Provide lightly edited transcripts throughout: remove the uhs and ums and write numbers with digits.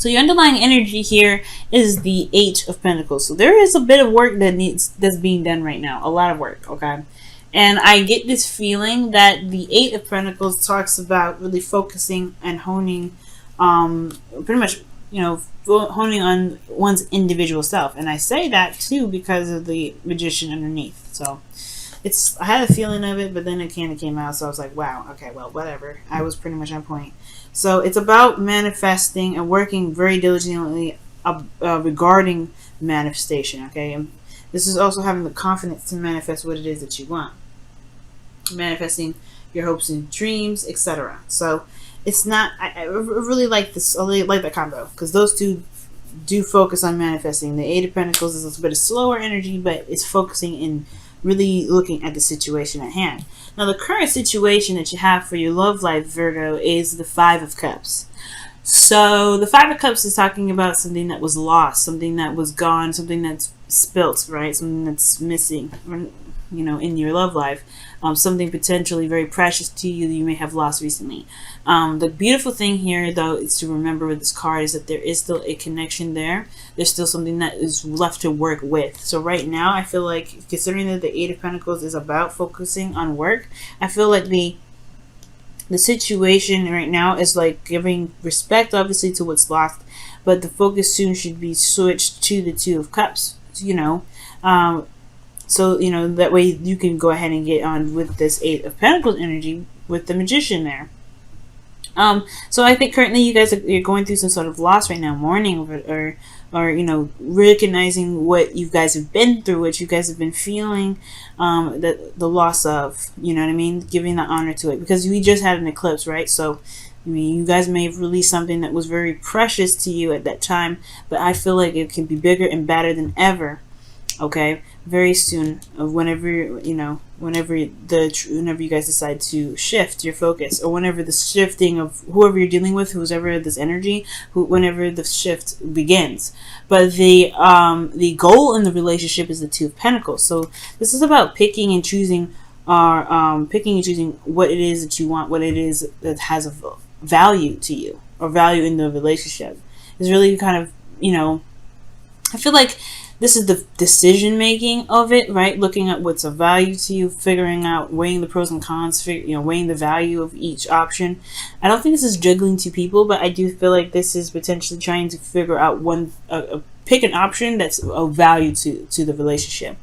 So your underlying energy here is the Eight of Pentacles. So there is a bit of work that's being done right now. A lot of work, okay? And I get this feeling that the Eight of Pentacles talks about really focusing and honing, pretty much, honing on one's individual self. And I say that too because of the Magician underneath. So I had a feeling of it, but then it kind of came out. So I was like, wow, okay, well, whatever. I was pretty much on point. So it's about manifesting and working very diligently regarding manifestation, okay? And this is also having the confidence to manifest what it is that you want. Manifesting your hopes and dreams, etc. So it's not, I really like this, I really like that combo, because those two do focus on manifesting. The Eight of Pentacles is a bit of slower energy, but it's focusing in really looking at the situation at hand. Now, the current situation that you have for your love life, Virgo, is the Five of Cups. So the Five of Cups is talking about something that was lost, something that was gone, something that's spilt, right? Something that's missing, in your love life. Something potentially very precious to you that you may have lost recently. The beautiful thing here, though, is to remember with this card is that there is still a connection there. There's still something that is left to work with. So right now, I feel like, considering that the Eight of Pentacles is about focusing on work, I feel like the situation right now is like giving respect, obviously, to what's lost, but the focus soon should be switched to the Two of Cups, So, that way you can go ahead and get on with this Eight of Pentacles energy with the Magician there. So I think currently you guys you're going through some sort of loss right now, mourning or recognizing what you guys have been through, what you guys have been feeling, the loss of, you know what I mean? Giving the honor to it, because we just had an eclipse, right? So, you guys may have released something that was very precious to you at that time, but I feel like it can be bigger and better than ever. Okay, very soon, whenever you guys decide to shift your focus, or whenever the shifting of whoever you're dealing with, whoever this energy, whenever the shift begins. But the goal in the relationship is the Two of Pentacles. So this is about picking and choosing, what it is that you want, what it is that has a value to you, or value in the relationship. It's really kind of, I feel like this is the decision making of it, right? Looking at what's of value to you, figuring out, weighing the pros and cons, weighing the value of each option. I don't think this is juggling two people, but I do feel like this is potentially trying to figure out pick an option that's of value to the relationship,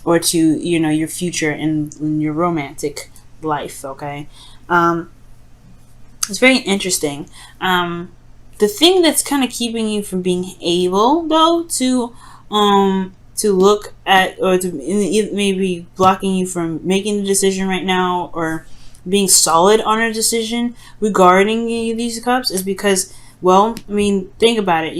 or to, your future in your romantic life, okay? It's very interesting. The thing that's kind of keeping you from being able, though, to look at, or to maybe blocking you from making the decision right now, or being solid on a decision regarding these cups, is because, well, think about it.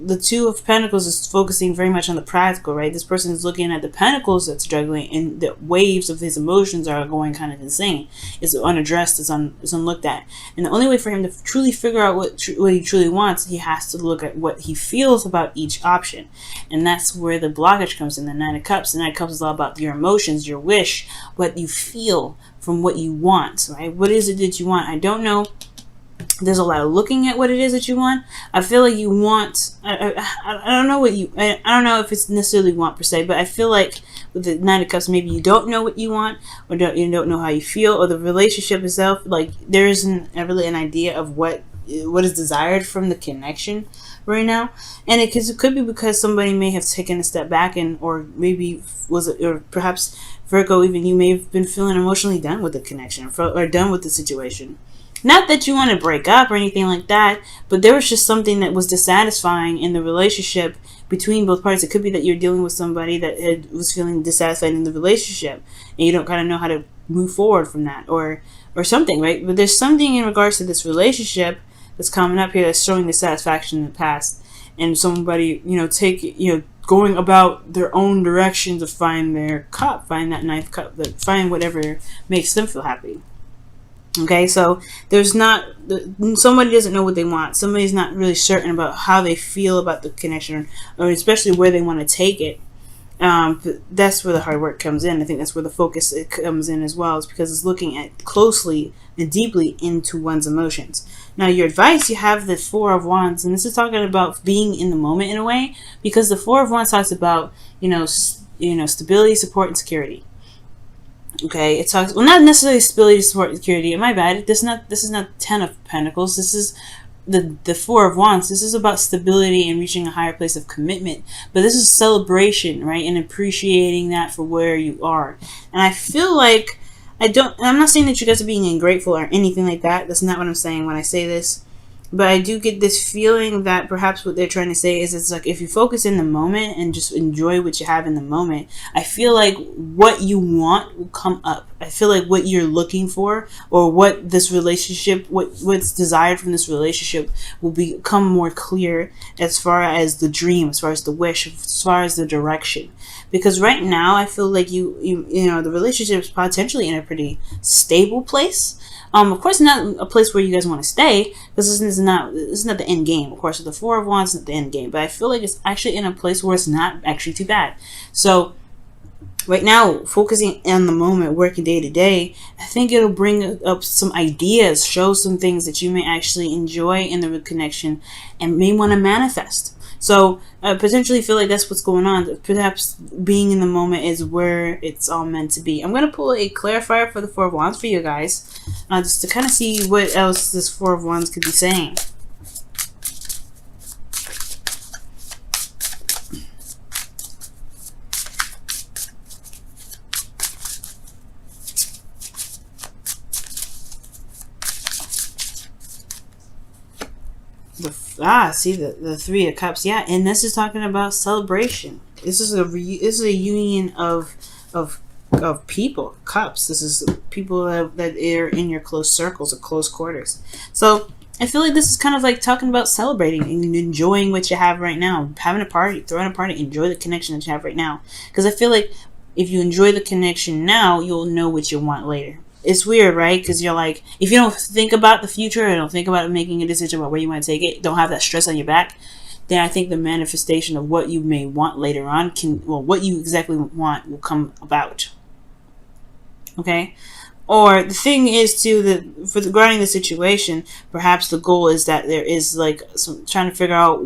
The Two of Pentacles is focusing very much on the practical, right? This person is looking at the pentacles that's juggling, and the waves of his emotions are going kind of insane. It's unaddressed, it's unlooked at. And the only way for him to truly figure out what he truly wants, he has to look at what he feels about each option. And that's where the blockage comes in, the Nine of Cups. The Nine of Cups is all about your emotions, your wish, what you feel from what you want, right? What is it that you want? I don't know. There's a lot of looking at what it is that you want. I feel like you want, I don't know I don't know if it's necessarily want per se, but I feel like with the Nine of Cups, maybe you don't know what you want, or you don't know how you feel, or the relationship itself, like there isn't really an idea of what is desired from the connection right now. And it could be because somebody may have taken a step back, or maybe or perhaps Virgo, even you may have been feeling emotionally done with the connection, or done with the situation. Not that you want to break up or anything like that, but there was just something that was dissatisfying in the relationship between both parties. It could be that you're dealing with somebody that was feeling dissatisfied in the relationship, and you don't kind of know how to move forward from that, or something, right? But there's something in regards to this relationship that's coming up here that's showing dissatisfaction in the past, and somebody, going about their own direction to find their cup, find that ninth cup, find whatever makes them feel happy. Okay, so somebody doesn't know what they want. Somebody's not really certain about how they feel about the connection, or especially where they want to take it. That's where the hard work comes in. I think that's where the focus it comes in as well, is because it's looking at closely and deeply into one's emotions. Now, your advice, you have the Four of Wands, and this is talking about being in the moment in a way, because the Four of Wands talks about stability, support, and security. Okay, it talks, well, not necessarily stability, support, and security. My bad. This is not Ten of Pentacles. This is the Four of Wands. This is about stability and reaching a higher place of commitment. But this is celebration, right? And appreciating that for where you are. And I feel like I'm not saying that you guys are being ungrateful or anything like that. That's not what I'm saying when I say this. But I do get this feeling that perhaps what they're trying to say is, it's like, if you focus in the moment and just enjoy what you have in the moment, I feel like what you want will come up. I feel like what you're looking for, or what this relationship, what's desired from this relationship, will become more clear, as far as the dream, as far as the wish, as far as the direction. Because right now, I feel like you know, the relationship is potentially in a pretty stable place. Of course, not a place where you guys want to stay, because this is not the end game. Of course, the Four of Wands is not the end game, but I feel like it's actually in a place where it's not actually too bad. So right now, focusing on the moment, working day to day, I think it'll bring up some ideas, show some things that you may actually enjoy in the connection and may want to manifest. So I potentially feel like that's what's going on. Perhaps being in the moment is where it's all meant to be. I'm going to pull a clarifier for the Four of Wands for you guys, just to kind of see what else this Four of Wands could be saying. See the Three of Cups, yeah, and this is talking about celebration. This is a union of people, cups. This is people that are in your close circles or close quarters. So I feel like this is kind of like talking about celebrating and enjoying what you have right now, having a party, throwing a party, enjoy the connection that you have right now. Because I feel like if you enjoy the connection now, you'll know what you want later. It's weird, right? Because you're like, if you don't think about the future and don't think about making a decision about where you want to take it, don't have that stress on your back, then I think the manifestation of what you may want later on what you exactly want will come about. Okay? Or the thing is regarding the situation, perhaps the goal is that there is like trying to figure out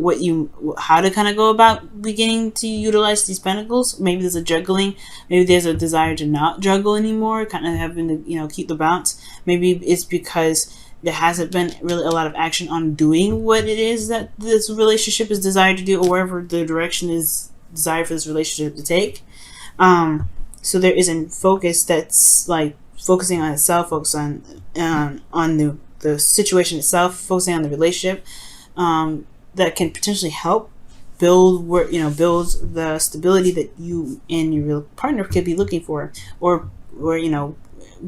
how to kind of go about beginning to utilize these pentacles. Maybe there's a juggling. Maybe there's a desire to not juggle anymore, kind of having to, keep the balance. Maybe it's because there hasn't been really a lot of action on doing what it is that this relationship is desired to do, or wherever the direction is desired for this relationship to take. So there isn't focus that's like focusing on itself, focus on the situation itself, focusing on the relationship, that can potentially help build the stability that you and your partner could be looking for, or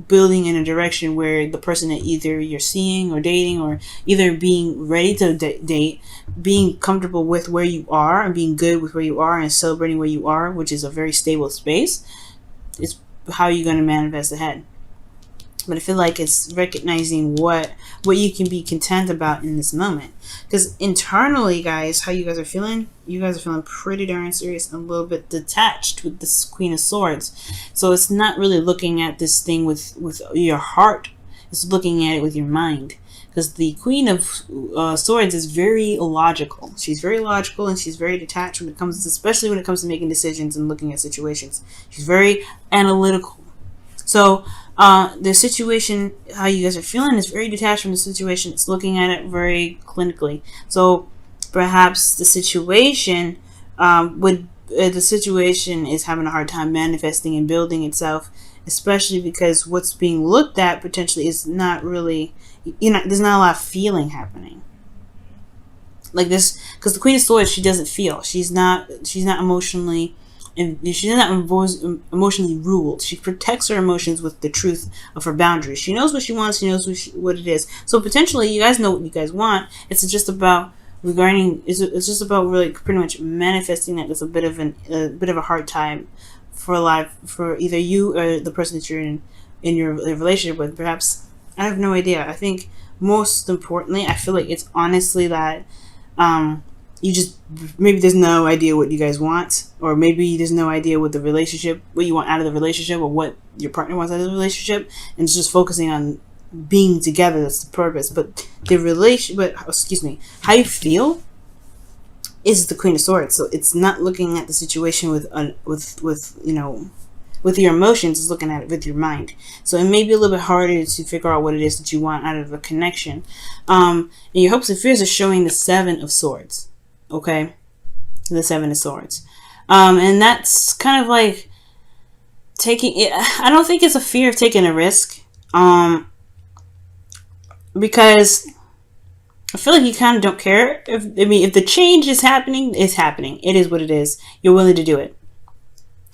building in a direction where the person that either you're seeing or dating, or either being ready to date, being comfortable with where you are and being good with where you are and celebrating where you are, which is a very stable space, is how you're going to manifest ahead. But I feel like it's recognizing what you can be content about in this moment. Because internally, guys, how you guys are feeling? You guys are feeling pretty darn serious and a little bit detached with this Queen of Swords. So it's not really looking at this thing with your heart. It's looking at it with your mind. Because the Queen of Swords is very logical. She's very logical and she's very detached especially when it comes to making decisions and looking at situations. She's very analytical. So the situation, how you guys are feeling, is very detached from the situation. It's looking at it very clinically. So perhaps the situation is having a hard time manifesting and building itself, especially because what's being looked at potentially is not really, there's not a lot of feeling happening. Like this, because the Queen of Swords, she doesn't feel. She's not emotionally. And she's not emotionally ruled. She protects her emotions with the truth of her boundaries. She knows what she wants. She knows what it is. So potentially, you guys know what you guys want. It's just about really pretty much manifesting that. It's a bit of a hard time for either you or the person that you're in your relationship with. Perhaps, I have no idea. I think most importantly, I feel like it's honestly that you just, maybe there's no idea what you guys want, or maybe there's no idea what what you want out of the relationship, or what your partner wants out of the relationship, and it's just focusing on being together. That's the purpose. But how you feel is the Queen of Swords. So it's not looking at the situation with with your emotions. It's looking at it with your mind. So it may be a little bit harder to figure out what it is that you want out of a connection. And your hopes and fears are showing the Seven of Swords. Okay, the Seven of Swords, and that's kind of like taking it. I don't think it's a fear of taking a risk, because I feel like you kind of don't care. If the change is happening, it's happening. It is what it is. You're willing to do it.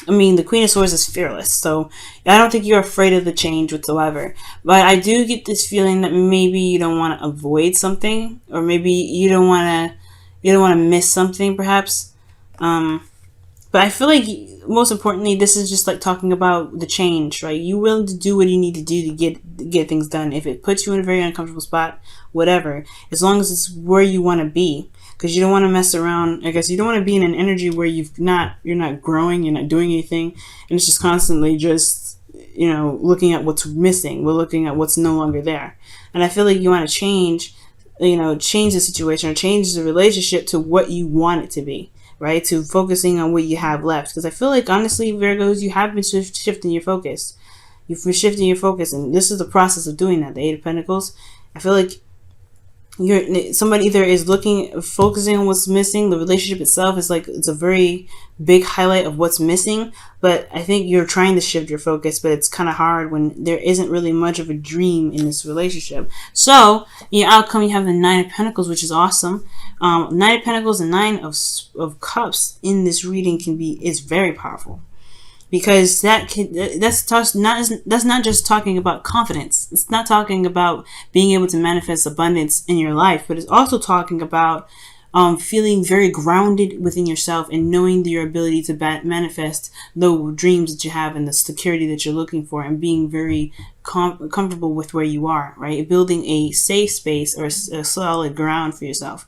I mean, the Queen of Swords is fearless, so I don't think you're afraid of the change whatsoever. But I do get this feeling that maybe you don't want to avoid something, or maybe you don't want to miss something, perhaps. But I feel like, most importantly, this is just like talking about the change, right? You're willing to do what you need to do to get things done. If it puts you in a very uncomfortable spot, whatever, as long as it's where you want to be, because you don't want to mess around. I guess you don't want to be in an energy where you're not growing, you're not doing anything, and it's just constantly just looking at what's missing. We're looking at what's no longer there, and I feel like you want to change the situation, or change the relationship to what you want it to be, right? To focusing on what you have left. Because I feel like, honestly, Virgos, you have been shifting your focus. You've been shifting your focus, and this is the process of doing that. The Eight of Pentacles. I feel like somebody either is focusing on what's missing. The relationship itself is like, it's a very big highlight of what's missing, but I think you're trying to shift your focus, but it's kind of hard when there isn't really much of a dream in this relationship. So your outcome, you have the Nine of Pentacles, which is awesome. Nine of Pentacles and Nine of Cups in this reading is very powerful, because that's not just talking about confidence. It's not talking about being able to manifest abundance in your life, but it's also talking about feeling very grounded within yourself, and knowing your ability to manifest the dreams that you have and the security that you're looking for, and being very comfortable with where you are, right? Building a safe space, or a solid ground for yourself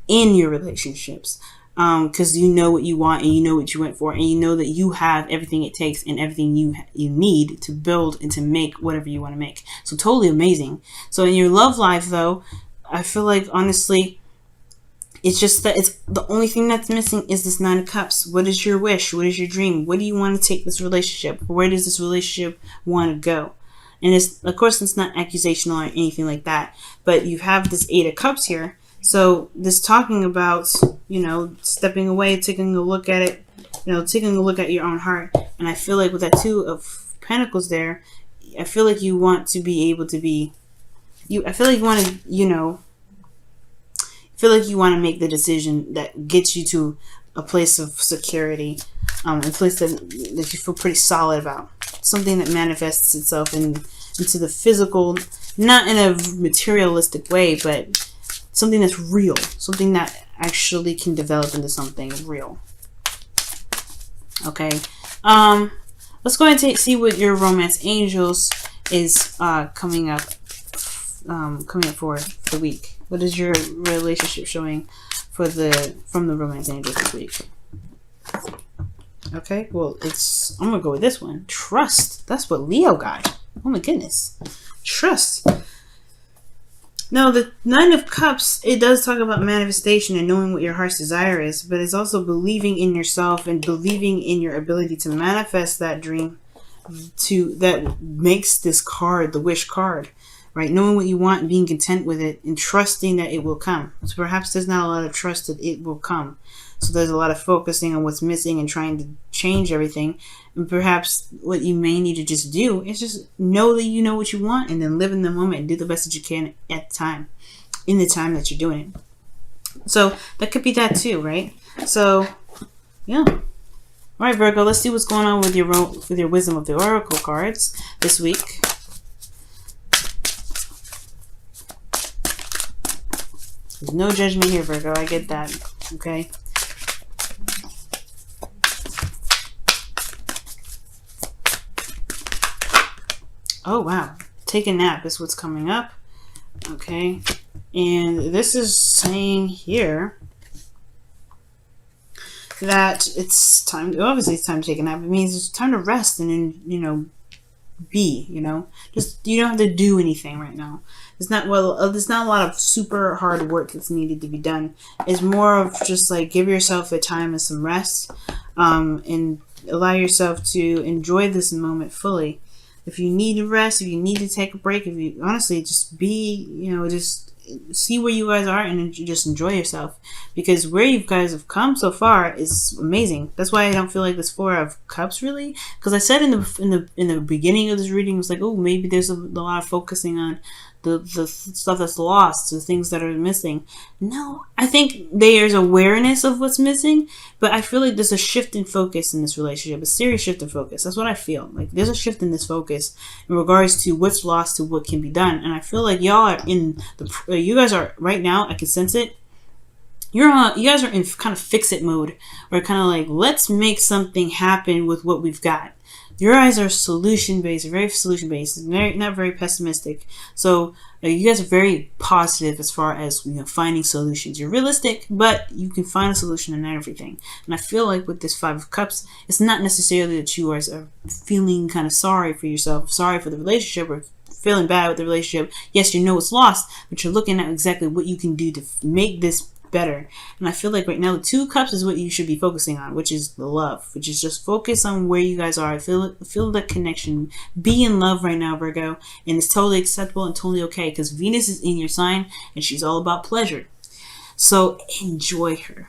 in your relationships. Because you know what you want, and you know what you went for, and you know that you have everything it takes and everything you need to build and to make whatever you want to make. So totally amazing. So in your love life, though, I feel like, honestly, it's just that it's the only thing that's missing is this Nine of Cups. What is your wish? What is your dream? What do you want to take this relationship? Where does this relationship want to go? And it's, of course, it's not accusational or anything like that, but you have this Eight of Cups here. So this talking about, stepping away, taking a look at it, taking a look at your own heart. And I feel like with that Two of Pentacles there, I feel like you want to be able to be, I feel like you want to, feel like you want to make the decision that gets you to a place of security, a place that you feel pretty solid about. Something that manifests itself into the physical, not in a materialistic way, but something that's real, something that actually can develop into something real. Okay, let's go ahead and see what your romance angels is coming up for the week. What is your relationship showing from the romance angels this week? Okay, well, I'm gonna go with this one. Trust. That's what Leo got. Oh my goodness, trust. Now, the Nine of Cups, it does talk about manifestation and knowing what your heart's desire is, but it's also believing in yourself and believing in your ability to manifest that dream that makes this card the wish card, right? Knowing what you want and being content with it and trusting that it will come. So perhaps there's not a lot of trust that it will come. So there's a lot of focusing on what's missing and trying to change everything. And perhaps what you may need to just do is just know that you know what you want, and then live in the moment and do the best that you can at the time, in the time that you're doing it. So that could be that too, right? So, yeah. All right, Virgo, let's see what's going on with your Wisdom of the Oracle cards this week. There's no judgment here, Virgo. I get that. Okay. Oh, wow. Take a nap is what's coming up. Okay. And this is saying here, that it's time. Obviously, it's time to take a nap. It means it's time to rest and then be. Just you don't have to do anything right now. It's not there's not a lot of super hard work that's needed to be done. It's more of just like give yourself a time and some rest, and allow yourself to enjoy this moment fully. If you need to rest, if you need to take a break, if you honestly just be, just see where you guys are and just enjoy yourself, because where you guys have come so far is amazing. That's why I don't feel like this Four of Cups really, because I said in the beginning of this reading, it was like, oh, maybe there's a lot of focusing on the stuff that's lost, the things that are missing. No, I think there's awareness of what's missing, but I feel like there's a shift in focus in this relationship, a serious shift in focus. That's what I feel. Like there's a shift in this focus in regards to what's lost to what can be done. And I feel like y'all are you guys are right now, I can sense it. You guys are in kind of fix it mode, where kind of like, let's make something happen with what we've got. Your eyes are solution-based, very solution-based, not very pessimistic. So you guys are very positive as far as finding solutions. You're realistic, but you can find a solution in everything. And I feel like with this Five of Cups, it's not necessarily that you guys are feeling kind of sorry for yourself, sorry for the relationship, or feeling bad with the relationship. Yes, you know it's lost, but you're looking at exactly what you can do to make this better. And I feel like right now the Two of Cups is what you should be focusing on, which is the love, which is just focus on where you guys are. Feel that connection. Be in love right now, Virgo, and it's totally acceptable and totally okay, because Venus is in your sign and she's all about pleasure. So enjoy her.